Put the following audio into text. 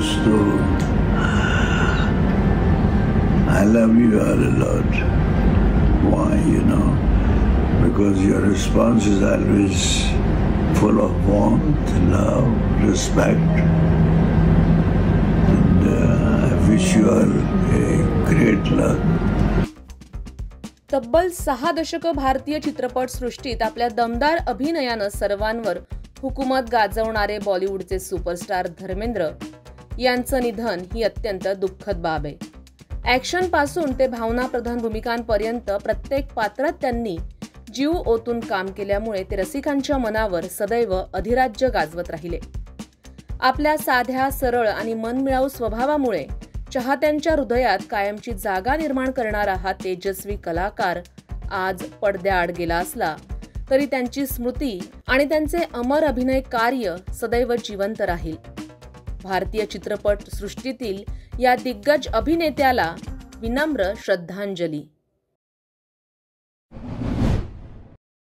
दोस्तों, I love you all a lot. Why, because your response is always full of warmth, love, respect. And I wish you all a great luck. तब्बल 6 दशक भारतीय चित्रपट सृष्टीत आपल्या दमदार अभिनयानं सर्वांवर हुकूमत गाजवणारे बॉलिवूडचे सुपरस्टार धर्मेंद्र यांचं निधन ही अत्यंत दुःखद बाब आहे. ॲक्शन पासून ते भावनाप्रधान भूमिकांपर्यंत प्रत्येक पात्रात त्यांनी जीव ओतून काम केल्यामुळे ते रसिकांच्या मनावर सदैव अधिराज्य गाजवत राहिले. आपल्या साध्या, सरळ आणि मनमिळावू स्वभावामुळे चाहत्यांच्या हृदयात कायमची जागा निर्माण करणारा हा तेजस्वी कलाकार आज पडद्याआड गेला असला तरी त्यांची स्मृती आणि त्यांचे अमर अभिनय कार्य सदैव जिवंत राहील. भारतीय चित्रपट सृष्टीतील या दिग्गज अभिनेत्याला विनम्र श्रद्धांजली.